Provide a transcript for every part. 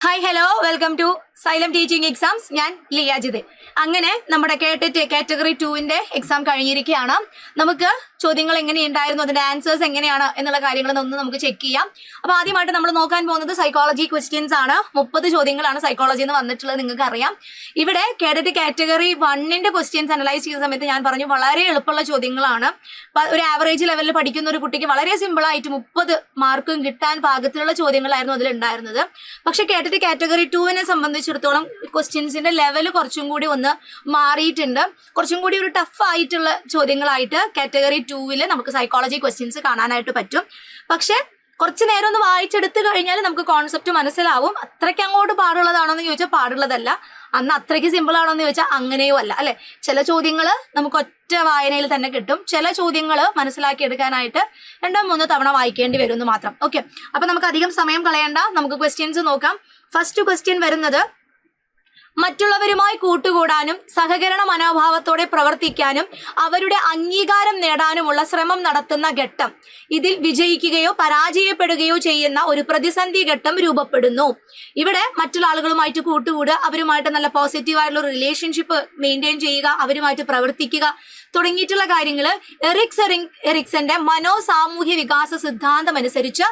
Hi hello welcome to Xylem teaching exams. ഞാൻ ലിയാജിത്. അങ്ങനെ നമ്മുടെ കേട്ടിട്ട് കാറ്റഗറി 2-ന്റെ എക്സാം കഴിഞ്ഞിരിക്കുകയാണ്. നമുക്ക് ചോദ്യങ്ങൾ എങ്ങനെയുണ്ടായിരുന്നു, അതിന്റെ ആൻസേഴ്സ് എങ്ങനെയാണ് എന്നുള്ള കാര്യങ്ങളൊന്ന് നമുക്ക് ചെക്ക് ചെയ്യാം. അപ്പൊ ആദ്യമായിട്ട് നമ്മൾ നോക്കാൻ പോകുന്നത് സൈക്കോളജി ക്വസ്റ്റ്യൻസ് ആണ്. 30 ചോദ്യങ്ങളാണ് സൈക്കോളജിയിൽ നിന്ന് വന്നിട്ടുള്ളത്. നിങ്ങൾക്ക് അറിയാം, ഇവിടെ കേഡറ്റ് കാറ്റഗറി 1-ന്റെ ക്വസ്റ്റ്യൻസ് അനലൈസ് ചെയ്യുന്ന സമയത്ത് ഞാൻ പറഞ്ഞു വളരെ എളുപ്പമുള്ള ചോദ്യങ്ങളാണ്. ഒരു ആവറേജ് ലെവലിൽ പഠിക്കുന്ന ഒരു കുട്ടിക്ക് വളരെ സിമ്പിൾ ആയിട്ട് 30 മാർക്കും കിട്ടാൻ പാകത്തിലുള്ള ചോദ്യങ്ങളായിരുന്നു അതിൽ ഉണ്ടായിരുന്നത്. പക്ഷെ കേഡറ്റ് കാറ്റഗറി 2-നെ സംബന്ധിച്ചിടത്തോളം ക്വസ്റ്റ്യൻസിന്റെ ലെവൽ കുറച്ചും കൂടി ഒന്ന് മാറിയിട്ടുണ്ട്. കുറച്ചും കൂടി ഒരു ടഫ് ആയിട്ടുള്ള ചോദ്യങ്ങളായിട്ട് കാറ്റഗറി 2-ൽ നമുക്ക് സൈക്കോളജി ക്വസ്റ്റ്യൻസ് കാണാനായിട്ട് പറ്റും. പക്ഷെ കുറച്ചു നേരം ഒന്ന് വായിച്ചെടുത്ത് കഴിഞ്ഞാൽ നമുക്ക് കോൺസെപ്റ്റ് മനസ്സിലാവും. അത്രയ്ക്ക് അങ്ങോട്ട് പാടുള്ളതാണോ എന്ന് ചോദിച്ചാൽ പാടുള്ളതല്ല, അന്ന് അത്രയ്ക്ക് സിമ്പിൾ ആണോ എന്ന് ചോദിച്ചാൽ അങ്ങനെയോ അല്ല, അല്ലെ? ചില ചോദ്യങ്ങൾ നമുക്ക് ഒറ്റ വായനയിൽ തന്നെ കിട്ടും, ചില ചോദ്യങ്ങൾ മനസ്സിലാക്കി എടുക്കാനായിട്ട് 2-3 തവണ വായിക്കേണ്ടി വരും എന്ന് മാത്രം. ഓക്കെ, അപ്പൊ നമുക്ക് അധികം സമയം കളയണ്ട, നമുക്ക് ക്വസ്റ്റ്യൻസ് നോക്കാം. ഫസ്റ്റ് ക്വസ്റ്റ്യൻ വരുന്നത്, മറ്റുള്ളവരുമായി കൂട്ടുകൂടാനും സഹകരണ മനോഭാവത്തോടെ പ്രവർത്തിക്കാനും അവരുടെ അംഗീകാരം നേടാനുമുള്ള ശ്രമം നടത്തുന്ന ഘട്ടം. ഇതിൽ വിജയിക്കുകയോ പരാജയപ്പെടുകയോ ചെയ്യുന്ന ഒരു പ്രതിസന്ധി ഘട്ടം രൂപപ്പെടുന്നു. ഇവിടെ മറ്റുള്ള ആളുകളുമായിട്ട് കൂട്ടുകൂടുക, അവരുമായിട്ട് നല്ല പോസിറ്റീവായിട്ടുള്ള റിലേഷൻഷിപ്പ് മെയിൻറ്റെയിൻ ചെയ്യുക, അവരുമായിട്ട് പ്രവർത്തിക്കുക തുടങ്ങിയിട്ടുള്ള കാര്യങ്ങൾ എറിക്സന്റെ മനോസാമൂഹ്യ വികാസ സിദ്ധാന്തം അനുസരിച്ച്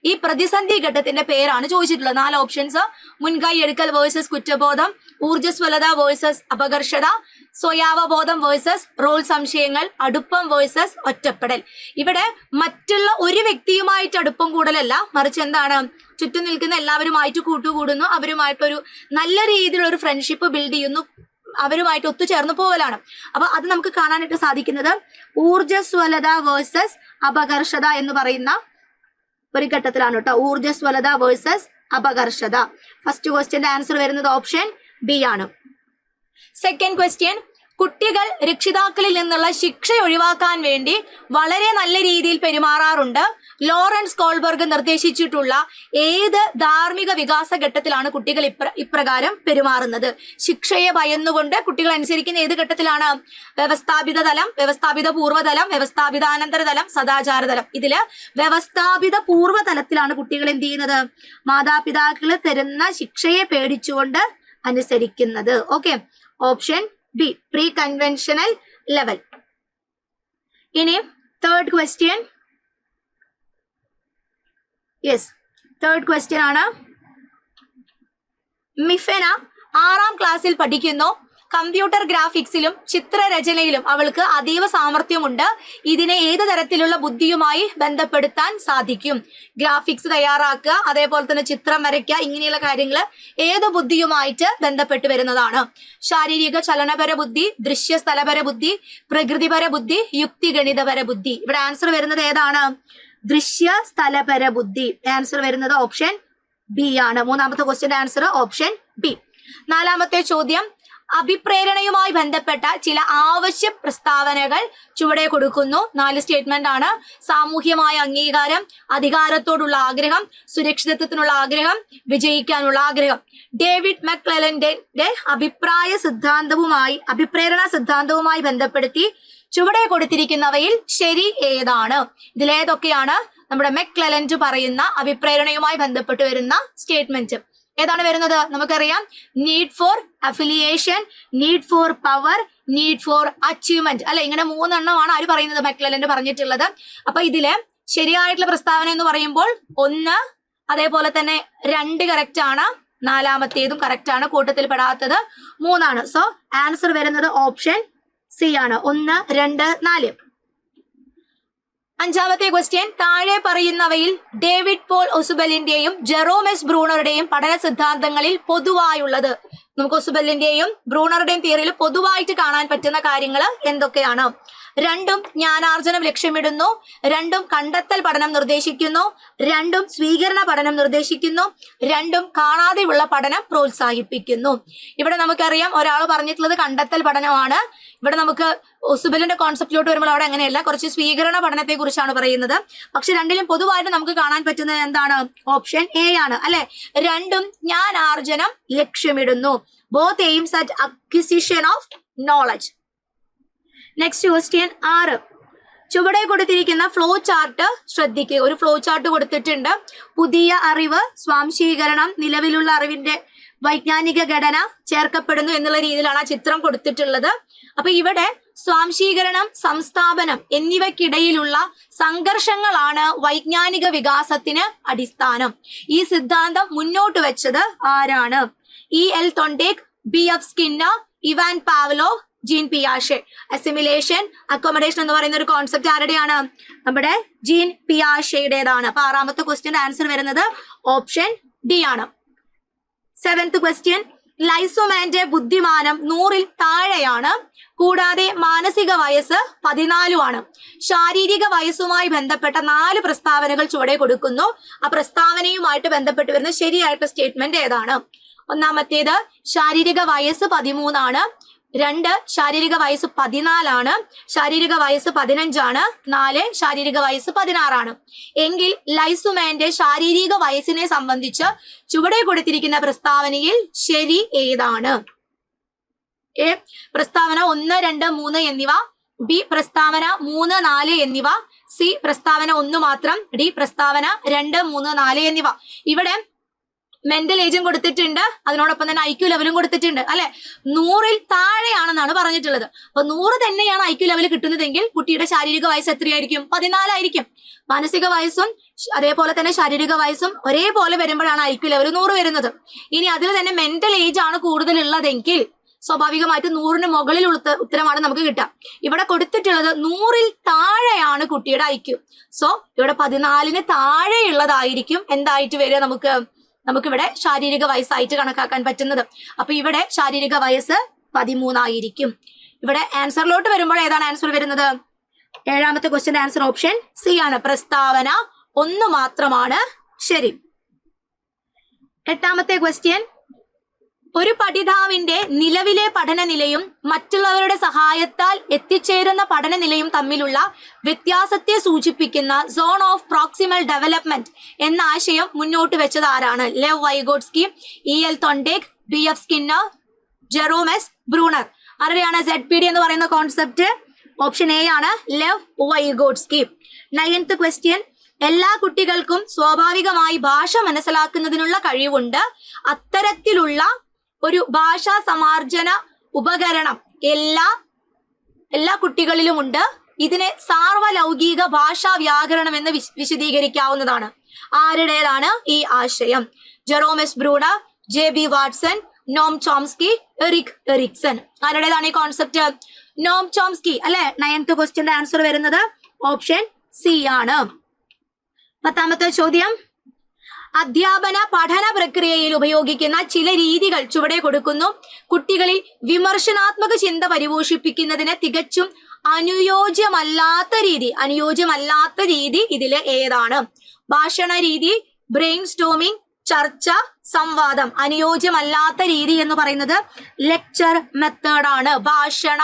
ഈ പ്രതിസന്ധി ഘട്ടത്തിന്റെ പേരാണ് ചോദിച്ചിട്ടുള്ളത്. 4 ഓപ്ഷൻസ്: മുൻകൈ എടുക്കൽ വേഴ്സസ് കുറ്റബോധം, ഊർജ്ജസ്വലത വേഴ്സസ് അപകർഷത, സ്വയാവബോധം വേഴ്സസ് റോൾ സംശയങ്ങൾ, അടുപ്പം വേഴ്സസ് ഒറ്റപ്പെടൽ. ഇവിടെ മറ്റുള്ള ഒരു വ്യക്തിയുമായിട്ട് അടുപ്പം കൂടലല്ല, മറിച്ച് എന്താണ്, ചുറ്റും നിൽക്കുന്ന എല്ലാവരുമായിട്ട് കൂട്ടുകൂടുന്നു, അവരുമായിട്ടൊരു നല്ല രീതിയിലുള്ള ഒരു ഫ്രണ്ട്ഷിപ്പ് ബിൽഡ് ചെയ്യുന്നു, അവരുമായിട്ട് ഒത്തുചേർന്ന് പോവലാണ്. അപ്പൊ അത് നമുക്ക് കാണാനായിട്ട് സാധിക്കുന്നത് ഊർജ്ജസ്വലത വേഴ്സസ് അപകർഷത എന്ന് പറയുന്ന ഒരു ഘട്ടത്തിലാണ് കേട്ടോ. ഊർജ്ജസ്വലത വേഴ്സസ് അപകർഷത. ഫസ്റ്റ് ക്വസ്റ്റ്യന്റെ ആൻസർ വരുന്നത് ഓപ്ഷൻ ബി ആണ്. സെക്കൻഡ് ക്വസ്റ്റ്യൻ, കുട്ടികൾ രക്ഷിതാക്കളിൽ നിന്നുള്ള ശിക്ഷ ഒഴിവാക്കാൻ വേണ്ടി വളരെ നല്ല രീതിയിൽ പെരുമാറാറുണ്ട്. ലോറൻസ് കോൾബർഗ് നിർദ്ദേശിച്ചിട്ടുള്ള ഏത് ധാർമ്മിക വികാസ ഘട്ടത്തിലാണ് കുട്ടികൾ ഇപ്രകാരം പെരുമാറുന്നത്? ശിക്ഷയെ ഭയന്നുകൊണ്ട് കുട്ടികൾ അനുസരിക്കുന്ന ഏത് ഘട്ടത്തിലാണ്? വ്യവസ്ഥാപിത തലം, വ്യവസ്ഥാപിത പൂർവ്വതലം, വ്യവസ്ഥാപിതാനന്തര തലം, സദാചാര തലം. ഇതില് വ്യവസ്ഥാപിത പൂർവ്വതലത്തിലാണ് കുട്ടികൾ എന്ത് ചെയ്യുന്നത്? മാതാപിതാക്കൾ തരുന്ന ശിക്ഷയെ പേടിച്ചുകൊണ്ട് അനുസരിക്കുന്നത്. Okay, option B, pre conventional level. ഇനി തേർഡ് ക്വസ്റ്റ്യൻ, തേർഡ് ക്വസ്റ്റ്യൻ ആണ്, മിഫെന 6ാം ക്ലാസ്സിൽ പഠിക്കുന്നു. കമ്പ്യൂട്ടർ ഗ്രാഫിക്സിലും ചിത്രരചനയിലും അവൾക്ക് അതീവ സാമർഥ്യമുണ്ട്. ഇതിനെ ഏത് തരത്തിലുള്ള ബുദ്ധിയുമായി ബന്ധപ്പെടുത്താൻ സാധിക്കും? ഗ്രാഫിക്സ് തയ്യാറാക്കുക, അതേപോലെ തന്നെ ചിത്രം വരയ്ക്കുക, ഇങ്ങനെയുള്ള കാര്യങ്ങൾ ഏത് ബുദ്ധിയുമായിട്ട് ബന്ധപ്പെട്ട് വരുന്നതാണ്? ശാരീരിക ചലനപര ബുദ്ധി, ദൃശ്യസ്ഥലപര ബുദ്ധി, പ്രകൃതിപര ബുദ്ധി, യുക്തിഗണിതപര ബുദ്ധി. ഇവിടെ ആൻസർ വരുന്നത് ഏതാണ്? ദൃശ്യ സ്ഥലപര ബുദ്ധി. ആൻസർ വരുന്നത് ഓപ്ഷൻ ബി ആണ്. 3ാമത്തെ ക്വസ്റ്റ്യന്റെ ആൻസർ ഓപ്ഷൻ ബി. 4ാമത്തെ ചോദ്യം, അഭിപ്രേരണയുമായി ബന്ധപ്പെട്ട ചില ആവശ്യ പ്രസ്താവനകൾ ചുവടെ കൊടുക്കുന്നു. 4 സ്റ്റേറ്റ്മെന്റ് ആണ്. സാമൂഹ്യമായ അംഗീകാരം, അധികാരത്തോടുള്ള ആഗ്രഹം, സുരക്ഷിതത്വത്തിനുള്ള ആഗ്രഹം, വിജയിക്കാനുള്ള ആഗ്രഹം. ഡേവിഡ് മെക്ലെലന്റെ അഭിപ്രേരണ സിദ്ധാന്തവുമായി ബന്ധപ്പെടുത്തി ചുവടെ കൊടുത്തിരിക്കുന്നവയിൽ ശരി ഏതാണ്? ഇതിലേതൊക്കെയാണ് നമ്മുടെ മെക്ലെലൻഡ് പറയുന്ന അഭിപ്രേരണയുമായി ബന്ധപ്പെട്ട് വരുന്ന സ്റ്റേറ്റ്മെന്റ്? ഏതാണ് വരുന്നത്? നമുക്കറിയാം, need for affiliation, need for power, need for achievement, അല്ലെ? ഇങ്ങനെ 3 എണ്ണമാണ് ആര് പറയുന്നത്? മെക്ലെലൻഡ് പറഞ്ഞിട്ടുള്ളത്. അപ്പൊ ഇതില് ശരിയായിട്ടുള്ള പ്രസ്താവന എന്ന് പറയുമ്പോൾ 1, അതേപോലെ തന്നെ 2 കറക്റ്റ് ആണ്, 4ാമത്തേതും കറക്റ്റ് ആണ്, കൂട്ടത്തിൽ പെടാത്തത് 3 ആണ്. സോ ആൻസർ വരുന്നത് ഓപ്ഷൻ സി ആണ്. 1, 2, 4. 5ാമത്തെ ക്വസ്റ്റ്യൻ, താഴെ പറയുന്നവയിൽ ഡേവിഡ് പോൾ ഒസുബലിന്റെയും ജെറോം എസ് ബ്രൂണറുടെയും പഠന സിദ്ധാന്തങ്ങളിൽ പൊതുവായുള്ളത്? നമുക്ക് ഒസുബലിന്റെയും ബ്രൂണറുടെയും തിയറിയിൽ പൊതുവായിട്ട് കാണാൻ പറ്റുന്ന കാര്യങ്ങൾ എന്തൊക്കെയാണ്? 2ഉം ജ്ഞാനാർജനം ലക്ഷ്യമിടുന്നു, 2ഉം കണ്ടെത്തൽ പഠനം നിർദ്ദേശിക്കുന്നു, 2ഉം സ്വീകരണ പഠനം നിർദ്ദേശിക്കുന്നു, 2ഉം കാണാതെയുള്ള പഠനം പ്രോത്സാഹിപ്പിക്കുന്നു. ഇവിടെ നമുക്കറിയാം, ഒരാൾ പറഞ്ഞിട്ടുള്ളത് കണ്ടെത്തൽ പഠനമാണ്. ഇവിടെ നമുക്ക് ഒസുബലിന്റെ കോൺസെപ്റ്റിലോട്ട് വരുമ്പോൾ അവിടെ അങ്ങനെയല്ല, കുറച്ച് സ്വീകരണ പഠനത്തെ കുറിച്ചാണ് പറയുന്നത്. പക്ഷെ 2ലും പൊതുവായിട്ട് നമുക്ക് കാണാൻ പറ്റുന്നത് എന്താണ്? ഓപ്ഷൻ എ ആണ്, അല്ലെ? 2ഉം ജ്ഞാനാർജനം ലക്ഷ്യമിടുന്നു. Both aims at acquisition of knowledge. Next question 6, ചുവടെ കൊടുത്തിരിക്കുന്ന ഫ്ലോ ചാർട്ട് ശ്രദ്ധിക്കുക. ഒരു ഫ്ലോ ചാർട്ട് കൊടുത്തിട്ടുണ്ട്. പുതിയ അറിവ്, സ്വാംശീകരണം, നിലവിലുള്ള അറിവിന്റെ വൈജ്ഞാനിക ഘടന ചേർക്കപ്പെടുന്നു എന്നുള്ള രീതിയിലാണ് ആ ചിത്രം കൊടുത്തിട്ടുള്ളത്. അപ്പൊ ഇവിടെ സ്വാംശീകരണം, സംസ്ഥാപനം എന്നിവയ്ക്കിടയിലുള്ള സംഘർഷങ്ങളാണ് വൈജ്ഞാനിക വികാസത്തിന് അടിസ്ഥാനം. ഈ സിദ്ധാന്തം മുന്നോട്ട് വെച്ചത് ആരാണ്? E.L. Thorndike, B.F. Skinner, Ivan Pavlov, Jean പിയാഷെ. അസിമിലേഷൻ, അക്കോമഡേഷൻ എന്ന് പറയുന്ന ഒരു കോൺസെപ്റ്റ് ആരുടെയാണ്? നമ്മുടെ ജീൻ പിയാഷയുടേതാണ്. അപ്പൊ 6ാമത്തെ ക്വസ്റ്റ്യൻ ആൻസർ വരുന്നത് ഓപ്ഷൻ ഡി ആണ്. 7th ക്വസ്റ്റ്യൻ, ലൈസോമാന്റെ ബുദ്ധിമാനം 100-ൽ താഴെയാണ്, കൂടാതെ മാനസിക വയസ്സ് 14 ശാരീരിക വയസ്സുമായി ബന്ധപ്പെട്ട 4 പ്രസ്താവനകൾ ചുവടെ കൊടുക്കുന്നു. ആ പ്രസ്താവനയുമായിട്ട് ബന്ധപ്പെട്ട് വരുന്ന ശരിയായിട്ടുള്ള സ്റ്റേറ്റ്മെന്റ് ഏതാണ്? ഒന്നാമത്തേത് ശാരീരിക വയസ്സ് 13 2 ശാരീരിക വയസ്സ് 14 ശാരീരിക വയസ്സ് 15 4 ശാരീരിക വയസ്സ് 16 എങ്കിൽ ലൈസുമാന്റെ ശാരീരിക വയസ്സിനെ സംബന്ധിച്ച് ചുവടെ കൊടുത്തിരിക്കുന്ന പ്രസ്താവനയിൽ ശരി ഏതാണ്? എ പ്രസ്താവന 1, 2, 3 എന്നിവ, ബി പ്രസ്താവന 3, 4 എന്നിവ, സി പ്രസ്താവന 1 മാത്രം, ഡി പ്രസ്താവന 2, 3, 4 എന്നിവ. ഇവിടെ മെന്റൽ ഏജും കൊടുത്തിട്ടുണ്ട്, അതിനോടൊപ്പം തന്നെ IQ ലെവലും കൊടുത്തിട്ടുണ്ട് അല്ലെ. 100-ൽ താഴെയാണെന്നാണ് പറഞ്ഞിട്ടുള്ളത്. അപ്പൊ 100 തന്നെയാണ് IQ ലെവൽ കിട്ടുന്നതെങ്കിൽ കുട്ടിയുടെ ശാരീരിക വയസ്സ് എത്രയായിരിക്കും? 14 ആയിരിക്കും. മാനസിക വയസ്സും അതേപോലെ തന്നെ ശാരീരിക വയസ്സും ഒരേപോലെ വരുമ്പോഴാണ് IQ ലെവൽ 100 വരുന്നത്. ഇനി അതിൽ തന്നെ മെന്റൽ ഏജ് ആണ് കൂടുതലുള്ളതെങ്കിൽ സ്വാഭാവികമായിട്ട് 100-ന് മുകളിൽ ഉത്തരമാണ് നമുക്ക് കിട്ടുക. ഇവിടെ കൊടുത്തിട്ടുള്ളത് 100-ൽ താഴെയാണ് കുട്ടിയുടെ IQ. സോ ഇവിടെ 14-ന് താഴെയുള്ളതായിരിക്കും എന്തായിട്ട് വരിക? നമുക്കിവിടെ ശാരീരിക വയസ്സായിട്ട് കണക്കാക്കാൻ പറ്റുന്നത്. അപ്പൊ ഇവിടെ ശാരീരിക വയസ്സ് 13 ആയിരിക്കും. ഇവിടെ ആൻസറിലോട്ട് വരുമ്പോൾ ഏതാണ് ആൻസർ വരുന്നത്? 7ാമത്തെ ക്വസ്റ്റ്യൻ ആൻസർ ഓപ്ഷൻ സി ആണ്. പ്രസ്താവന 1 മാത്രമാണ് ശരി. 8ാമത്തെ ക്വസ്റ്റ്യൻ, ഒരു പഠിതാവിന്റെ നിലവിലെ പഠനനിലയും മറ്റുള്ളവരുടെ സഹായത്താൽ എത്തിച്ചേരുന്ന പഠനനിലയും തമ്മിലുള്ള വ്യത്യാസത്തെ സൂചിപ്പിക്കുന്ന സോൺ ഓഫ് പ്രോക്സിമൽ ഡെവലപ്മെന്റ് എന്ന ആശയം മുന്നോട്ട് വെച്ചത് ആരാണ്? Lev Vygotsky, E.L. Thorndike, B.F. Skinner, Jerome S Bruner. ആരുടെയാണ് ZPD എന്ന് പറയുന്ന കോൺസെപ്റ്റ്? ഓപ്ഷൻ എ ആണ്, ലെവ് വൈഗോട്സ്കി. 9th ക്വസ്റ്റ്യൻ, എല്ലാ കുട്ടികൾക്കും സ്വാഭാവികമായി ഭാഷ മനസ്സിലാക്കുന്നതിനുള്ള കഴിവുണ്ട്. അത്തരത്തിലുള്ള ഒരു ഭാഷാ സമാർജന ഉപകരണം എല്ലാ കുട്ടികളിലുമുണ്ട്. ഇതിനെ സാർവലൗകിക ഭാഷാ വ്യാകരണം എന്ന് വിശദീകരിക്കാവുന്നതാണ്. ആരുടേതാണ് ഈ ആശയം? Jerome S Bruner, JB Watson, Noam Chomsky, Erik Erikson. ആരുടേതാണ് ഈ കോൺസെപ്റ്റ്? നോം ചോംസ്കി അല്ലെ. 9th ക്വസ്റ്റ്യന്റെ ആൻസർ വരുന്നത് ഓപ്ഷൻ സി ആണ്. 10ാമത്തെ ചോദ്യം, അധ്യാപന പഠന പ്രക്രിയയിൽ ഉപയോഗിക്കുന്ന ചില രീതികൾ ചുവടെ കൊടുക്കുന്നു. കുട്ടികളിൽ വിമർശനാത്മക ചിന്ത പരിപോഷിപ്പിക്കുന്നതിന് തികച്ചും അനുയോജ്യമല്ലാത്ത രീതി ഇതിലെ ഏതാണ്? ഭാഷണ രീതി, ബ്രെയിൻ സ്റ്റോമിംഗ്, ചർച്ച, സംവാദം. അനുയോജ്യമല്ലാത്ത രീതി എന്ന് പറയുന്നത് ലെക്ചർ മെത്തേഡ് ആണ്, ഭാഷണ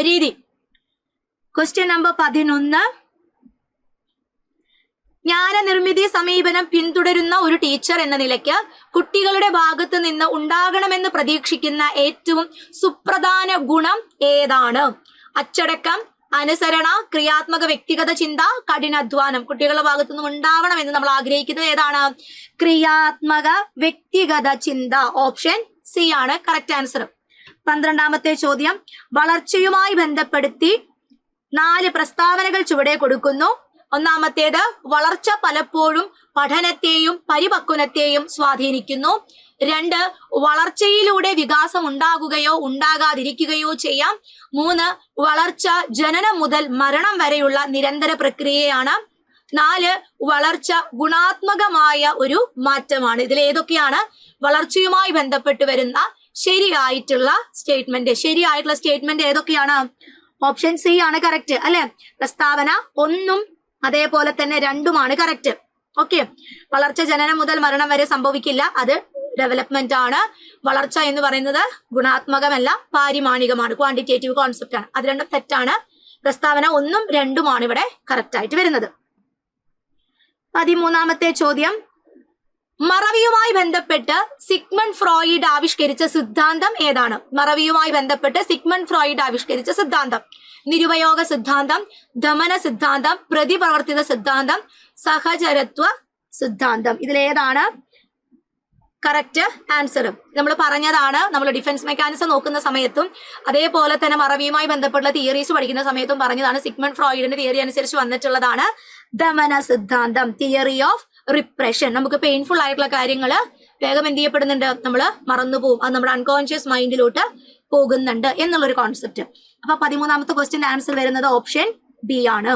രീതി. ക്വസ്റ്റ്യൻ നമ്പർ 11, ജ്ഞാനനിർമ്മിതി സമീപനം പിന്തുടരുന്ന ഒരു ടീച്ചർ എന്ന നിലയ്ക്ക് കുട്ടികളുടെ ഭാഗത്ത് നിന്ന് ഉണ്ടാകണമെന്ന് പ്രതീക്ഷിക്കുന്ന ഏറ്റവും സുപ്രധാന ഗുണം ഏതാണ്? അച്ചടക്കം, അനുസരണ, ക്രിയാത്മക വ്യക്തിഗത ചിന്ത, കഠിനാധ്വാനം. കുട്ടികളുടെ ഭാഗത്തു നിന്നും ഉണ്ടാവണമെന്ന് നമ്മൾ ആഗ്രഹിക്കുന്നത് ഏതാണ്? ക്രിയാത്മക വ്യക്തിഗത ചിന്ത. ഓപ്ഷൻ സി ആണ് കറക്റ്റ് ആൻസർ. 12ാമത്തെ ചോദ്യം, വളർച്ചയുമായി ബന്ധപ്പെടുത്തി 4 പ്രസ്താവനകൾ ചുവടെ കൊടുക്കുന്നു. ഒന്നാമത്തേത്, വളർച്ച പലപ്പോഴും പഠനത്തെയും പരിപക്വനത്തെയും സ്വാധീനിക്കുന്നു. 2, വളർച്ചയിലൂടെ വികാസം ഉണ്ടാകുകയോ ഉണ്ടാകാതിരിക്കുകയോ ചെയ്യാം. 3, വളർച്ച ജനനം മുതൽ മരണം വരെയുള്ള നിരന്തര പ്രക്രിയയാണ്. 4, വളർച്ച ഗുണാത്മകമായ ഒരു മാറ്റമാണ്. ഇതിൽ ഏതൊക്കെയാണ് വളർച്ചയുമായി ബന്ധപ്പെട്ട് വരുന്ന ശരിയായിട്ടുള്ള സ്റ്റേറ്റ്മെന്റ് ഏതൊക്കെയാണ്? ഓപ്ഷൻ സി ആണ് കറക്റ്റ് അല്ലെ. പ്രസ്താവന 1 അതേപോലെ തന്നെ 2 കറക്റ്റ്. ഓക്കെ, വളർച്ച ജനനം മുതൽ മരണം വരെ സംഭവിക്കില്ല, അത് ഡെവലപ്മെന്റ് ആണ്. വളർച്ച എന്ന് പറയുന്നത് ഗുണാത്മകമല്ല, പാരിമാണികമാണ്, ക്വാണ്ടിറ്റേറ്റീവ് കോൺസെപ്റ്റ് ആണ്. അത് രണ്ടും തെറ്റാണ്. പ്രസ്താവന 1, 2 ഇവിടെ കറക്റ്റ് ആയിട്ട് വരുന്നത്. 13ാമത്തെ ചോദ്യം, മറവിയുമായി ബന്ധപ്പെട്ട് സിഗ്മണ്ട് ഫ്രോയിഡ് ആവിഷ്കരിച്ച സിദ്ധാന്തം ഏതാണ്? മറവിയുമായി ബന്ധപ്പെട്ട് സിഗ്മണ്ട് ഫ്രോയിഡ് ആവിഷ്കരിച്ച സിദ്ധാന്തം: നിരുപയോഗ സിദ്ധാന്തം, ദമന സിദ്ധാന്തം, പ്രതിപ്രവർത്തിത സിദ്ധാന്തം, സഹചരത്വ സിദ്ധാന്തം. ഇതിലേതാണ് കറക്റ്റ് ആൻസർ? നമ്മൾ പറഞ്ഞതാണ്, നമ്മൾ ഡിഫൻസ് മെക്കാനിസം നോക്കുന്ന സമയത്തും അതേപോലെ തന്നെ മറവിയുമായി ബന്ധപ്പെട്ടുള്ള തിയറീസ് പഠിക്കുന്ന സമയത്തും പറഞ്ഞതാണ്. സിഗ്മണ്ട് ഫ്രോയിഡിന്റെ തിയറി അനുസരിച്ച് വന്നിട്ടുള്ളതാണ് ദമന സിദ്ധാന്തം, തിയറി ഓഫ് റിപ്രഷൻ. നമുക്ക് പെയിൻഫുൾ ആയിട്ടുള്ള കാര്യങ്ങൾ വേഗം എന്ത് ചെയ്യപ്പെടുന്നുണ്ട്, നമ്മൾ മറന്നുപോകും, അത് നമ്മുടെ അൺകോൺഷ്യസ് മൈൻഡിലോട്ട് പോകുന്നുണ്ട് എന്നുള്ളൊരു കോൺസെപ്റ്റ്. അപ്പൊ 13ാമത്തെ ക്വസ്റ്റ്യൻ ആൻസർ വരുന്നത് ഓപ്ഷൻ ബി ആണ്.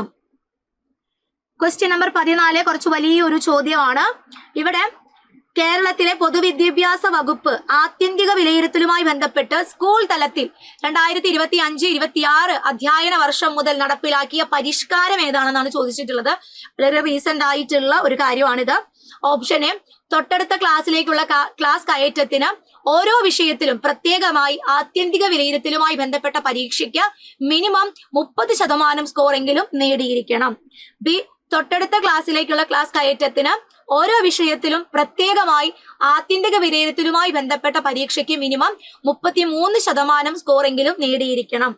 ക്വസ്റ്റ്യൻ നമ്പർ 14 കുറച്ച് വലിയൊരു ചോദ്യമാണ്. ഇവിടെ കേരളത്തിലെ പൊതുവിദ്യാഭ്യാസ വകുപ്പ് ആത്യന്തിക വിലയിരുത്തലുമായി ബന്ധപ്പെട്ട് സ്കൂൾ തലത്തിൽ 2025-26 അധ്യയന വർഷം മുതൽ നടപ്പിലാക്കിയ പരിഷ്കാരം ഏതാണെന്നാണ് ചോദിച്ചിട്ടുള്ളത്. വളരെ റീസെന്റ് ആയിട്ടുള്ള ഒരു കാര്യമാണിത്. ഓപ്ഷൻ എ, തൊട്ടടുത്ത ക്ലാസ്സിലേക്കുള്ള ക്ലാസ് കയറ്റത്തിന് ഓരോ വിഷയത്തിലും പ്രത്യേകമായി ആത്യന്തിക വിലയിരുത്തലുമായി ബന്ധപ്പെട്ട പരീക്ഷയ്ക്ക് മിനിമം 30% സ്കോറെങ്കിലും നേടിയിരിക്കണം. ബി, തൊട്ടടുത്ത ക്ലാസ്സിലേക്കുള്ള ക്ലാസ് കയറ്റത്തിന് ഓരോ വിഷയത്തിലും പ്രത്യേകമായി ആത്യന്തിക വിലയിരുത്തലുമായി ബന്ധപ്പെട്ട പരീക്ഷയ്ക്ക് മിനിമം 33% സ്കോറെങ്കിലും നേടിയിരിക്കണം.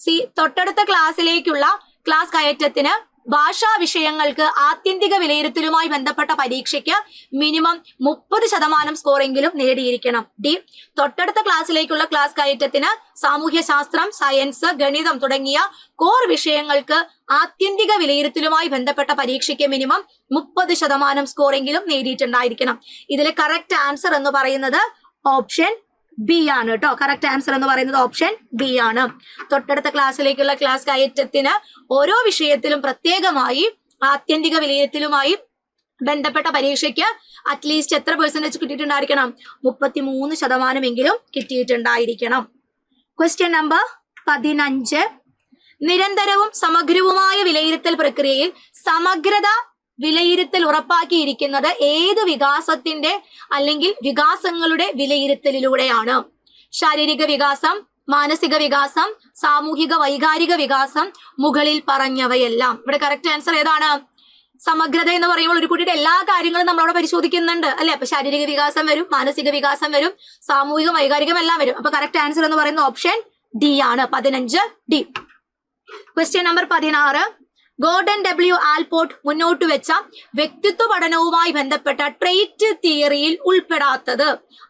സി, തൊട്ടടുത്ത ക്ലാസ്സിലേക്കുള്ള ക്ലാസ് കയറ്റത്തിന് ഭാഷാ വിഷയങ്ങൾക്ക് ആത്യന്തിക വിലയിരുത്തലുമായി ബന്ധപ്പെട്ട പരീക്ഷയ്ക്ക് മിനിമം 30% സ്കോറെങ്കിലും നേടിയിരിക്കണം. ഡി, തൊട്ടടുത്ത ക്ലാസ്സിലേക്കുള്ള ക്ലാസ് കയറ്റത്തിന് സാമൂഹ്യശാസ്ത്രം, സയൻസ്, ഗണിതം തുടങ്ങിയ കോർ വിഷയങ്ങൾക്ക് ആത്യന്തിക വിലയിരുത്തലുമായി ബന്ധപ്പെട്ട പരീക്ഷയ്ക്ക് മിനിമം 30% സ്കോറെങ്കിലും നേടിയിട്ടുണ്ടായിരിക്കണം. ഇതിലെ കറക്റ്റ് ആൻസർ എന്ന് പറയുന്നത് ഓപ്ഷൻ ബി ആണ് കേട്ടോ. കറക്റ്റ് ആൻസർ എന്ന് പറയുന്നത് ഓപ്ഷൻ ബി ആണ്. തൊട്ടടുത്ത ക്ലാസ്സിലേക്കുള്ള ക്ലാസ് കയറ്റത്തിന് ഓരോ വിഷയത്തിലും പ്രത്യേകമായി ആത്യന്തിക വിലയിരുത്തലുമായി ബന്ധപ്പെട്ട പരീക്ഷയ്ക്ക് അറ്റ്ലീസ്റ്റ് എത്ര പെർസെന്റേജ് കിട്ടിയിട്ടുണ്ടായിരിക്കണം? 33% എങ്കിലും കിട്ടിയിട്ടുണ്ടായിരിക്കണം. ക്വസ്റ്റ്യൻ നമ്പർ 15, നിരന്തരവും സമഗ്രവുമായ വിലയിരുത്തൽ പ്രക്രിയയിൽ സമഗ്രത വിലയിരുത്തൽ ഉറപ്പാക്കിയിരിക്കുന്നത് ഏത് വികാസത്തിന്റെ അല്ലെങ്കിൽ വികാസങ്ങളുടെ വിലയിരുത്തലിലൂടെയാണ്? ശാരീരിക വികാസം, മാനസിക വികാസം, സാമൂഹിക വൈകാരിക വികാസം, മുകളിൽ പറഞ്ഞവയെല്ലാം. ഇവിടെ കറക്റ്റ് ആൻസർ ഏതാണ്? സമഗ്രത എന്ന് പറയുമ്പോൾ ഒരു കുട്ടിയുടെ എല്ലാ കാര്യങ്ങളും നമ്മളവിടെ പരിശോധിക്കുന്നുണ്ട് അല്ലെ? അപ്പൊ ശാരീരിക വികാസം വരും, മാനസിക വികാസം വരും, സാമൂഹിക വൈകാരികം എല്ലാം വരും. അപ്പൊ കറക്റ്റ് ആൻസർ എന്ന് പറയുന്നത് ഓപ്ഷൻ ഡി ആണ്. 15 D. Question number 16, Gordon W Allport മുന്നോട്ട് വെച്ച വ്യക്തിത്വ പഠനവുമായി ബന്ധപ്പെട്ട ട്രെയ്റ്റ് തിയറിയിൽ ഉൾപ്പെടാത്തത്.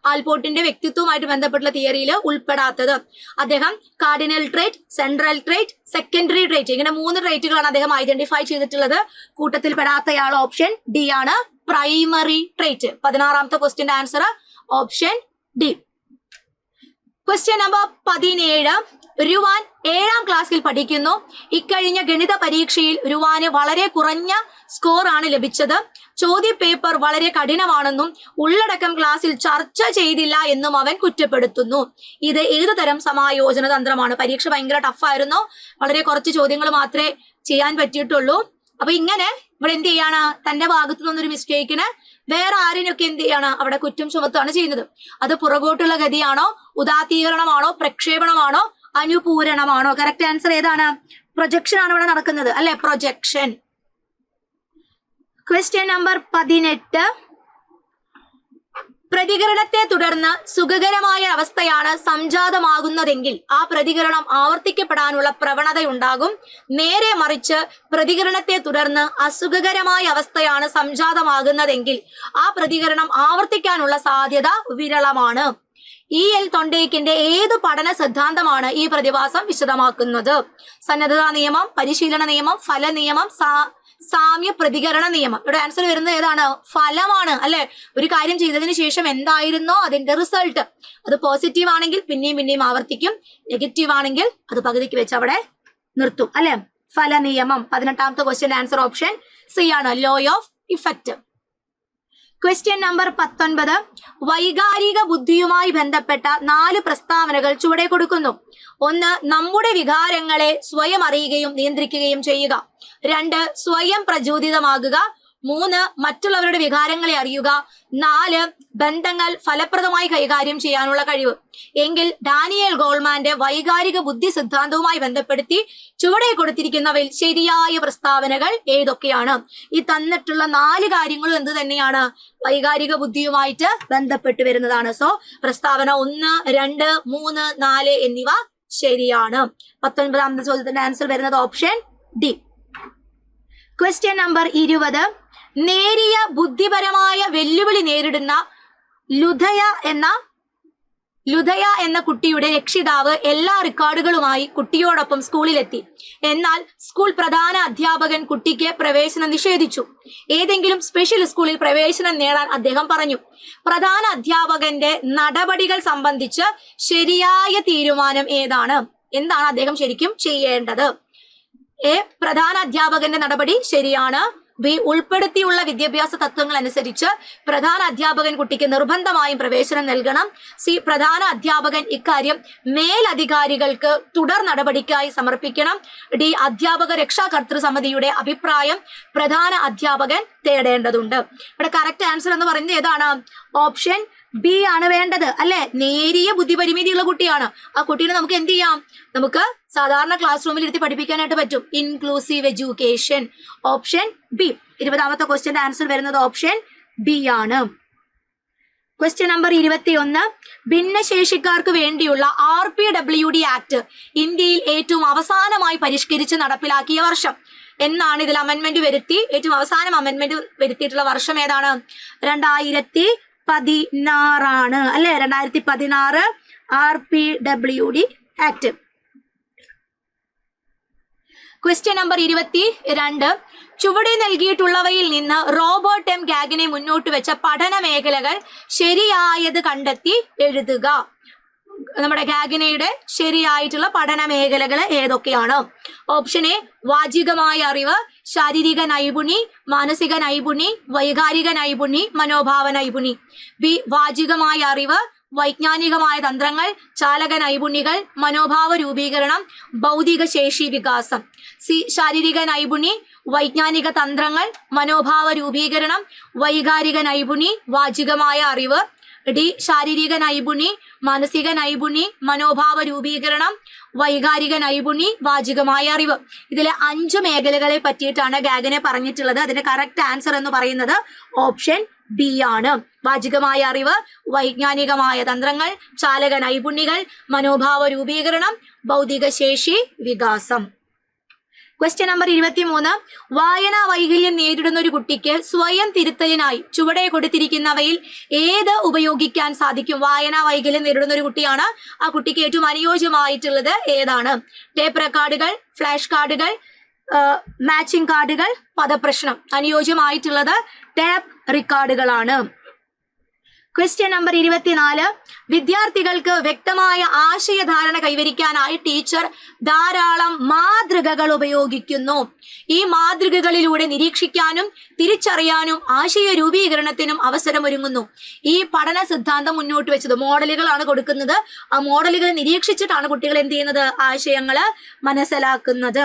ആൽപോർട്ടിന്റെ വ്യക്തിത്വവുമായിട്ട് ബന്ധപ്പെട്ടുള്ള തിയറിയിൽ ഉൾപ്പെടാത്തത്. അദ്ദേഹം cardinal trait, central trait, secondary trait, ഇങ്ങനെ 3 ട്രേറ്റുകളാണ് അദ്ദേഹം ഐഡന്റിഫൈ ചെയ്തിട്ടുള്ളത്. കൂട്ടത്തിൽ പെടാത്തയാൾ ഓപ്ഷൻ ഡി ആണ്, പ്രൈമറി ട്രേറ്റ്. 16ാമത്തെ ക്വസ്റ്റ്യന്റെ answer option D. Question number 17, Ruvan 7ാം ക്ലാസ്സിൽ പഠിക്കുന്നു. ഇക്കഴിഞ്ഞ ഗണിത പരീക്ഷയിൽ രുവാന് വളരെ കുറഞ്ഞ സ്കോർ ആണ് ലഭിച്ചത്. ചോദ്യ പേപ്പർ വളരെ കഠിനമാണെന്നും ഉള്ളടക്കം ക്ലാസ്സിൽ ചർച്ച ചെയ്തില്ല എന്നും അവൻ കുറ്റപ്പെടുത്തുന്നു. ഇത് ഏതു തരം സമായോജന തന്ത്രമാണ്? പരീക്ഷ ഭയങ്കര ടഫായിരുന്നു, വളരെ കുറച്ച് ചോദ്യങ്ങൾ മാത്രമേ ചെയ്യാൻ പറ്റിയിട്ടുള്ളൂ. അപ്പൊ ഇങ്ങനെ ഇവിടെ എന്ത് ചെയ്യാണ്? തന്റെ ഭാഗത്തു നിന്നൊരു മിസ്റ്റേക്കിന് വേറെ ആരിനൊക്കെ എന്ത് ചെയ്യാണ്? അവിടെ കുറ്റം ചുമത്തുകയാണ് ചെയ്യുന്നത്. അത് പുറകോട്ടുള്ള ഗതിയാണോ, ഉദാത്തീകരണമാണോ, പ്രക്ഷേപണമാണോ, അനുപൂരണമാണോ? കറക്റ്റ് ആൻസർ ഏതാണ്? പ്രൊജക്ഷൻ ആണ് ഇവിടെ നടക്കുന്നത് അല്ലെ? പ്രൊജക്ഷൻ. ക്വസ്റ്റ്യൻ നമ്പർ 18, പ്രതികരണത്തെ തുടർന്ന് സുഖകരമായ അവസ്ഥയാണ് സംജാതമാകുന്നതെങ്കിൽ ആ പ്രതികരണം ആവർത്തിക്കപ്പെടാനുള്ള പ്രവണതയുണ്ടാകും. നേരെ മറിച്ച് പ്രതികരണത്തെ തുടർന്ന് അസുഖകരമായ അവസ്ഥയാണ് സംജാതമാകുന്നതെങ്കിൽ ആ പ്രതികരണം ആവർത്തിക്കാനുള്ള സാധ്യത വിരളമാണ്. E.L. തൊണ്ടേക്കിന്റെ ഏത് പഠന സിദ്ധാന്തമാണ് ഈ പ്രതിഭാസം വിശദമാക്കുന്നത്? സന്നദ്ധതാ നിയമം, പരിശീലന നിയമം, ഫല നിയമം, സാമ്യ പ്രതികരണ നിയമം. ഇവിടെ ആൻസർ വരുന്നത് ഏതാണ്? ഫലമാണ് അല്ലെ? ഒരു കാര്യം ചെയ്തതിന് ശേഷം എന്തായിരുന്നോ അതിന്റെ റിസൾട്ട്, അത് പോസിറ്റീവ് ആണെങ്കിൽ പിന്നെയും പിന്നെയും ആവർത്തിക്കും, നെഗറ്റീവ് ആണെങ്കിൽ അത് പകുതിക്ക് വെച്ച് അവിടെ നിർത്തും അല്ലെ? ഫല നിയമം. 18ാമത്തെ ക്വസ്റ്റ്യൻ ആൻസർ ഓപ്ഷൻ സി ആണ്, law of effect. Question number 19, വൈകാരിക ബുദ്ധിയുമായി ബന്ധപ്പെട്ട 4 പ്രസ്താവനകൾ ചുവടെ കൊടുക്കുന്നു. 1, നമ്മുടെ വികാരങ്ങളെ സ്വയം അറിയുകയും നിയന്ത്രിക്കുകയും ചെയ്യുക. 2, സ്വയം പ്രചോദിതമാകുക. 3 മറ്റുള്ളവരുടെ വികാരങ്ങളെ അറിയുക. 4 ബന്ധങ്ങൾ ഫലപ്രദമായി കൈകാര്യം ചെയ്യാനുള്ള കഴിവ്. എങ്കിൽ ഡാനിയൽ ഗോൾമാന്റെ വൈകാരിക ബുദ്ധി സിദ്ധാന്തവുമായി ബന്ധപ്പെടുത്തി ചുവടെ കൊടുത്തിരിക്കുന്നവയിൽ ശരിയായ പ്രസ്താവനകൾ ഏതൊക്കെയാണ്? ഈ തന്നിട്ടുള്ള 4 കാര്യങ്ങളും എന്ത് തന്നെയാണ്? വൈകാരിക ബുദ്ധിയുമായിട്ട് ബന്ധപ്പെട്ട് വരുന്നതാണ്. സോ പ്രസ്താവന 1, 2, 3, 4 എന്നിവ ശരിയാണ്. 19ാമത്തെ ചോദ്യത്തിന്റെ ആൻസർ വരുന്നത് ഓപ്ഷൻ ഡി. Question number 20. നേരിയ ബുദ്ധിപരമായ വെല്ലുവിളി നേരിടുന്ന ലുധയ എന്ന കുട്ടിയുടെ രക്ഷിതാവ് എല്ലാ റെക്കോർഡുകളുമായി കുട്ടിയോടൊപ്പം സ്കൂളിലെത്തി. എന്നാൽ സ്കൂൾ പ്രധാന അധ്യാപകൻ കുട്ടിക്ക് പ്രവേശനം നിഷേധിച്ചു. ഏതെങ്കിലും സ്പെഷ്യൽ സ്കൂളിൽ പ്രവേശനം നേടാൻ അദ്ദേഹം പറഞ്ഞു. പ്രധാന അധ്യാപകന്റെ നടപടികൾ സംബന്ധിച്ച് ശരിയായ തീരുമാനം ഏതാണ്? എന്താണ് അദ്ദേഹം ശരിക്കും ചെയ്യേണ്ടത്? എ. പ്രധാന അധ്യാപകന്റെ നടപടി ശരിയാണ്. ബി. ഉൾപ്പെടുത്തിയുള്ള വിദ്യാഭ്യാസ തത്വങ്ങൾ അനുസരിച്ച് പ്രധാന അധ്യാപകൻ കുട്ടിക്ക് നിർബന്ധമായും പ്രവേശനം നൽകണം. സി. പ്രധാന അധ്യാപകൻ ഇക്കാര്യം മേലധികാരികൾക്ക് തുടർ നടപടിക്കായി സമർപ്പിക്കണം. ഡി. അധ്യാപക രക്ഷാകർതൃ സമിതിയുടെ അഭിപ്രായം പ്രധാന അധ്യാപകൻ തേടേണ്ടതുണ്ട്. ഇവിടെ കറക്റ്റ് ആൻസർ എന്ന് പറയുന്നത് ഏതാണ്? ഓപ്ഷൻ ബി ആണ് വേണ്ടത് അല്ലെ? നേരിയ ബുദ്ധിപരിമിതിയുള്ള കുട്ടിയാണ്. ആ കുട്ടീനെ നമുക്ക് എന്ത് ചെയ്യാം? നമുക്ക് സാധാരണ ക്ലാസ് റൂമിൽ ഇരുത്തി പഠിപ്പിക്കാനായിട്ട് പറ്റും. Inclusive education. Option B. 20ാമത്തെ ക്വസ്റ്റ്യന്റെ ആൻസർ വരുന്നത് ഓപ്ഷൻ ബി ആണ്. Question number 21. ഭിന്നശേഷിക്കാർക്ക് വേണ്ടിയുള്ള RPWD ആക്ട് ഇന്ത്യയിൽ ഏറ്റവും അവസാനമായി പരിഷ്കരിച്ച് നടപ്പിലാക്കിയ വർഷം എന്നാണ്? ഇതിൽ അമെന്റ്മെന്റ് വരുത്തി ഏറ്റവും അവസാനം അമെന്റ്മെന്റ് വരുത്തിയിട്ടുള്ള വർഷം ഏതാണ്? 2016 ആണ് അല്ലെ? 2016 RPWD ആക്ട്. Question number 22. ചുവടെ നൽകിയിട്ടുള്ളവയിൽ നിന്ന് റോബർട്ട് എം ഗാഗിനെ മുന്നോട്ട് വെച്ച പഠന മേഖലകൾ ശരിയായത് കണ്ടെത്തി എഴുതുക. നമ്മുടെ ഗാഗിനയുടെ ശരിയായിട്ടുള്ള പഠന മേഖലകൾ ഏതൊക്കെയാണ്? Option A. വാചികമായ അറിവ്, ശാരീരിക നൈപുണി, മാനസിക നൈപുണി, വൈകാരിക നൈപുണി, മനോഭാവ നൈപുണി. ബി. വാചികമായ അറിവ്, വൈജ്ഞാനികമായ തന്ത്രങ്ങൾ, ചാലക നൈപുണികൾ, മനോഭാവ രൂപീകരണം, ഭൗതിക ശേഷി വികാസം. സി. ശാരീരിക നൈപുണി, വൈജ്ഞാനിക തന്ത്രങ്ങൾ, മനോഭാവ രൂപീകരണം, വൈകാരിക നൈപുണി, വാചികമായ അറിവ്. ഡി. ശാരീരിക നൈപുണി, മാനസിക നൈപുണി, മനോഭാവ രൂപീകരണം, വൈകാരിക നൈപുണി, വാചികമായ അറിവ്. ഇതിലെ 5 മേഖലകളെ പറ്റിയിട്ടാണ് ഗാഗനെ പറഞ്ഞിട്ടുള്ളത്. അതിന്റെ കറക്റ്റ് ആൻസർ എന്ന് പറയുന്നത് ഓപ്ഷൻ ബി ആണ്. വാചികമായ അറിവ്, വൈജ്ഞാനികമായ തന്ത്രങ്ങൾ, ചാലക നൈപുണികൾ, മനോഭാവ രൂപീകരണം, ഭൗതിക ശേഷി വികാസം. Question number 23. വായനാ വൈകല്യം നേരിടുന്ന ഒരു കുട്ടിക്ക് സ്വയം തിരുത്തലിനായി ചുവടെ കൊടുത്തിരിക്കുന്നവയിൽ ഏത് ഉപയോഗിക്കാൻ സാധിക്കും? വായനാ വൈകല്യം നേരിടുന്ന ഒരു കുട്ടിയാണ്. ആ കുട്ടിക്ക് ഏറ്റവും അനുയോജ്യമായിട്ടുള്ളത് ഏതാണ്? ടേപ്പ് റെക്കോർഡുകൾ, ഫ്ലാഷ് കാർഡുകൾ, മാച്ചിങ് കാർഡുകൾ, പദപ്രശ്നം. അനുയോജ്യമായിട്ടുള്ളത് ടേപ്പ് റെക്കോർഡുകളാണ്. Question number 24. വിദ്യാർത്ഥികൾക്ക് വ്യക്തമായ ആശയധാരണ കൈവരിക്കാനായി ടീച്ചർ ധാരാളം മാതൃകകൾ ഉപയോഗിക്കുന്നു. ഈ മാതൃകകളിലൂടെ നിരീക്ഷിക്കാനും തിരിച്ചറിയാനും ആശയ രൂപീകരണത്തിനും അവസരമൊരുങ്ങുന്നു. ഈ പഠന സിദ്ധാന്തം മുന്നോട്ട് വെച്ചത് മോഡലുകളാണ് കൊടുക്കുന്നത്. ആ മോഡലുകൾ നിരീക്ഷിച്ചിട്ടാണ് കുട്ടികൾ എന്ത് ചെയ്യുന്നത്? ആശയങ്ങള് മനസ്സിലാക്കുന്നത്.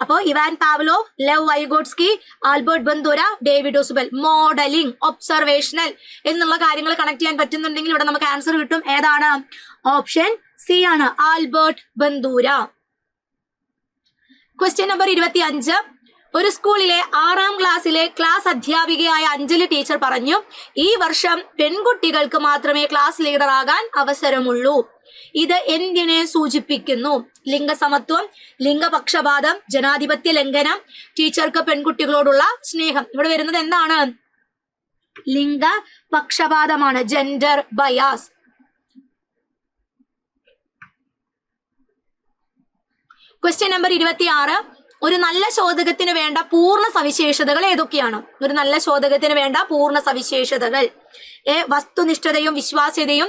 അപ്പോൾ Ivan Pavlov, Lev Vygotsky, Albert Bandura, David Ausubel. Modelling, observational എന്നുള്ള കാര്യങ്ങൾ കണക്ട് ചെയ്യാൻ പറ്റുന്നുണ്ടെങ്കിൽ ഇവിടെ നമുക്ക് ആൻസർ കിട്ടും. ഏതാണ്? ഓപ്ഷൻ സി ആണ്, ആൽബർട്ട് ബന്ദൂര. Question number 25. ഒരു സ്കൂളിലെ 6ാം ക്ലാസ്സിലെ ക്ലാസ് അധ്യാപികയായ അഞ്ജലി ടീച്ചർ പറഞ്ഞു, ഈ വർഷം പെൺകുട്ടികൾക്ക് മാത്രമേ ക്ലാസ് ലീഡർ ആകാൻ അവസരമുള്ളൂ. ഇത് എന്തിനെ സൂചിപ്പിക്കുന്നു? ലിംഗസമത്വം, ലിംഗപക്ഷപാതം, ജനാധിപത്യ ലംഘനം, ടീച്ചർക്ക് പെൺകുട്ടികളോടുള്ള സ്നേഹം. ഇവിടെ വരുന്നത് എന്താണ്? ലിംഗപക്ഷപാതമാണ്, ജെൻഡർ ബയാസ്. Question number 26. ഒരു നല്ല ശോധകത്തിന് വേണ്ട പൂർണ്ണ സവിശേഷതകൾ ഏതൊക്കെയാണ്? ഒരു നല്ല ശോധകത്തിന് വേണ്ട പൂർണ്ണ സവിശേഷതകൾ. എ. വസ്തുനിഷ്ഠതയും വിശ്വാസ്യതയും.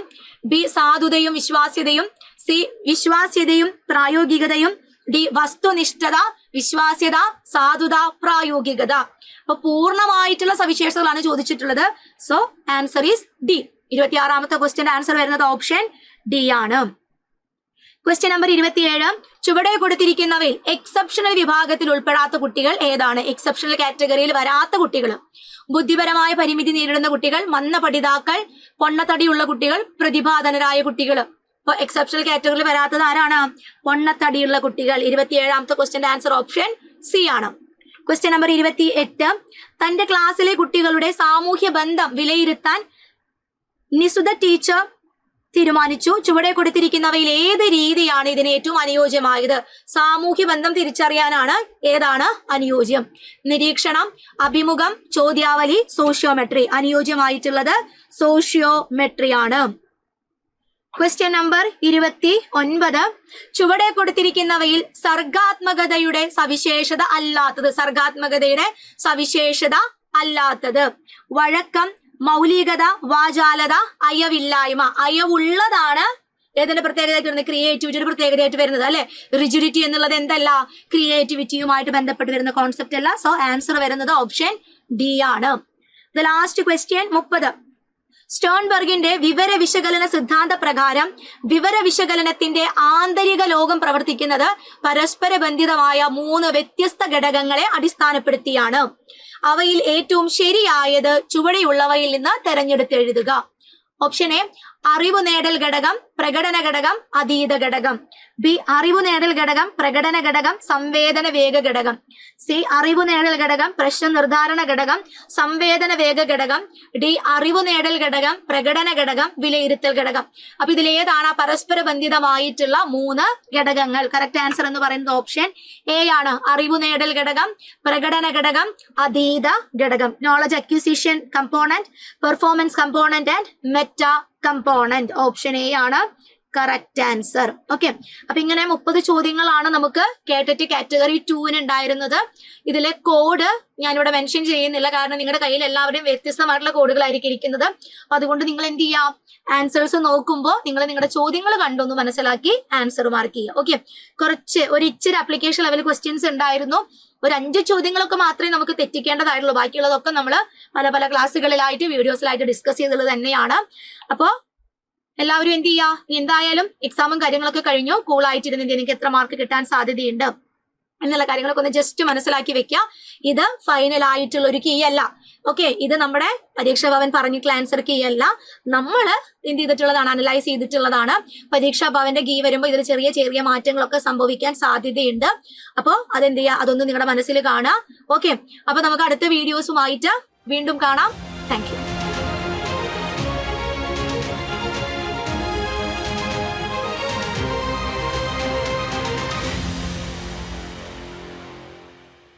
ബി. സാധുതയും വിശ്വാസ്യതയും. സി. വിശ്വാസ്യതയും പ്രായോഗികതയും. ഡി. വസ്തുനിഷ്ഠത, വിശ്വാസ്യത, സാധുത, പ്രായോഗികത. അപ്പൊ പൂർണ്ണമായിട്ടുള്ള സവിശേഷതകളാണ് ചോദിച്ചിട്ടുള്ളത്. So answer is D. 26ാമത്തെ ക്വസ്റ്റ്യന്റെ ആൻസർ വരുന്നത് ഓപ്ഷൻ ഡി ആണ്. Question number 27. ചുവടെ കൊടുത്തിരിക്കുന്നവയിൽ എക്സെപ്ഷണൽ വിഭാഗത്തിൽ ഉൾപ്പെടാത്ത കുട്ടികൾ ഏതാണ്? എക്സെപ്ഷണൽ കാറ്റഗറിയിൽ വരാത്ത കുട്ടികൾ: ബുദ്ധിപരമായ പരിമിതി നേരിടുന്ന കുട്ടികൾ, മന്ന പഠിതാക്കൾ, പൊണ്ണത്തടിയുള്ള കുട്ടികൾ, പ്രതിഭാധനരായ കുട്ടികൾ. അപ്പൊ എക്സെപ്ഷണൽ കാറ്റഗറിയിൽ വരാത്തത് ആരാണ്? പൊണ്ണത്തടിയുള്ള കുട്ടികൾ. 27ാമത്തെ ക്വസ്റ്റ്യന്റെ ആൻസർ ഓപ്ഷൻ സി ആണ്. Question number 28. തന്റെ ക്ലാസ്സിലെ കുട്ടികളുടെ സാമൂഹ്യ ബന്ധം വിലയിരുത്താൻ നിസുത ടീച്ചർ തീരുമാനിച്ചു. ചുവടെ കൊടുത്തിരിക്കുന്നവയിൽ ഏത് രീതിയാണ് ഇതിന് ഏറ്റവും അനുയോജ്യമായത്? സാമൂഹ്യ ബന്ധം തിരിച്ചറിയാനാണ് ഏതാണ് അനുയോജ്യം? നിരീക്ഷണം, അഭിമുഖം, ചോദ്യാവലി, സോഷ്യോമെട്രി. അനുയോജ്യമായിട്ടുള്ളത് സോഷ്യോമെട്രി ആണ്. Question number 29. ചുവടെ കൊടുത്തിരിക്കുന്നവയിൽ സർഗാത്മകതയുടെ സവിശേഷത അല്ലാത്തത്. സർഗാത്മകതയുടെ സവിശേഷത അല്ലാത്തത്: വഴക്കം, മൗലികത, വാചാലത, അയവില്ലായ്മ. അയവുള്ളതാണ് ഏതിന്റെ പ്രത്യേകതയായിട്ട് വരുന്നത്? ക്രിയേറ്റിവിറ്റിയുടെ പ്രത്യേകതയായിട്ട് വരുന്നത് അല്ലെ. റിജിഡിറ്റി എന്നുള്ളത് എന്തല്ല? ക്രിയേറ്റിവിറ്റിയുമായിട്ട് ബന്ധപ്പെട്ട് വരുന്ന കോൺസെപ്റ്റ് അല്ല. സോ ആൻസർ വരുന്നത് ഓപ്ഷൻ ഡി ആണ്. The last question 30. സ്റ്റേൺബർഗിന്റെ വിവര വിശകലന സിദ്ധാന്ത പ്രകാരം വിവര വിശകലനത്തിന്റെ ആന്തരിക ലോകം പ്രവർത്തിക്കുന്നത് പരസ്പര ബന്ധിതമായ 3 വ്യത്യസ്ത ഘടകങ്ങളെ അടിസ്ഥാനപ്പെടുത്തിയാണ്. അവയിൽ ഏറ്റവും ശരിയായത് ചുവടെയുള്ളവയിൽ നിന്ന് തെരഞ്ഞെടുത്തെഴുതുക. ഓപ്ഷൻ എ അറിവ് നേടൽ ഘടകം, പ്രകടന ഘടകം, അതീത ഘടകം. ബി അറിവ് നേടൽ ഘടകം, പ്രകടന ഘടകം, സംവേദന വേഗ ഘടകം. സി അറിവ് നേടൽ ഘടകം, പ്രശ്ന നിർദ്ധാരണ ഘടകം, സംവേദന വേഗ ഘടകം. ഡി അറിവ് നേടൽ ഘടകം, പ്രകടന ഘടകം, വിലയിരുത്തൽ ഘടകം. അപ്പൊ ഇതിലേതാണ് പരസ്പര ബന്ധിതമായിട്ടുള്ള 3 ഘടകങ്ങൾ? കറക്റ്റ് ആൻസർ എന്ന് പറയുന്നത് ഓപ്ഷൻ എ ആണ്. അറിവ് നേടൽ ഘടകം, പ്രകടന ഘടകം, അതീത ഘടകം. Knowledge acquisition component, performance component and meta component. Option A ആണ് കറക്റ്റ് ആൻസർ. ഓക്കെ, അപ്പൊ ഇങ്ങനെ 30 ചോദ്യങ്ങളാണ് നമുക്ക് കേട്ടറ്റ് കാറ്റഗറി 2 ഉണ്ടായിരുന്നത്. ഇതിലെ കോഡ് ഞാനിവിടെ മെൻഷൻ ചെയ്യുന്നില്ല, കാരണം നിങ്ങളുടെ കയ്യിൽ എല്ലാവരുടെയും വ്യത്യസ്തമായിട്ടുള്ള കോഡുകളായിരിക്കും ഇരിക്കുന്നത്. അപ്പൊ അതുകൊണ്ട് നിങ്ങൾ എന്ത് ചെയ്യാം? ആൻസേഴ്സ് നോക്കുമ്പോൾ നിങ്ങൾ നിങ്ങളുടെ ചോദ്യങ്ങൾ കണ്ടൊന്ന് മനസ്സിലാക്കി ആൻസർ മാർക്ക് ചെയ്യുക. ഓക്കെ, ഒരു ഇച്ചിരി ആപ്ലിക്കേഷൻ ലെവൽ ക്വസ്റ്റ്യൻസ് ഉണ്ടായിരുന്നു. ഒരു 5 ചോദ്യങ്ങളൊക്കെ മാത്രമേ നമുക്ക് തെറ്റിക്കേണ്ടതായിട്ടുള്ളൂ. ബാക്കിയുള്ളതൊക്കെ നമ്മൾ പല പല ക്ലാസ്സുകളിലായിട്ട് വീഡിയോസിലായിട്ട് ഡിസ്കസ് ചെയ്തുള്ളത് തന്നെയാണ്. അപ്പോൾ എല്ലാവരും എന്ത് ചെയ്യുക? എന്തായാലും എക്സാമും കാര്യങ്ങളൊക്കെ കഴിഞ്ഞു. കൂളായിട്ടിരുന്നെങ്കിൽ എനിക്ക് എത്ര മാർക്ക് കിട്ടാൻ സാധ്യതയുണ്ട് എന്നുള്ള കാര്യങ്ങളൊക്കെ ഒന്ന് ജസ്റ്റ് മനസ്സിലാക്കി വെക്കുക. ഇത് ഫൈനൽ ആയിട്ടുള്ള ഒരു കീ അല്ല. ഓക്കെ, ഇത് നമ്മുടെ പരീക്ഷാ ഭവൻ പറഞ്ഞിട്ടുള്ള ആൻസർ കീ അല്ല. നമ്മൾ എന്ത് ചെയ്തിട്ടുള്ളതാണ്? അനലൈസ് ചെയ്തിട്ടുള്ളതാണ്. പരീക്ഷാ ഭവന്റെ കീ വരുമ്പോൾ ഇതിൽ ചെറിയ ചെറിയ മാറ്റങ്ങളൊക്കെ സംഭവിക്കാൻ സാധ്യതയുണ്ട്. അപ്പോൾ അതെന്ത് ചെയ്യുക? അതൊന്നും നിങ്ങളുടെ മനസ്സിൽ കാണുക. ഓക്കെ, അപ്പൊ നമുക്ക് അടുത്ത വീഡിയോസുമായിട്ട് വീണ്ടും കാണാം. Thank you.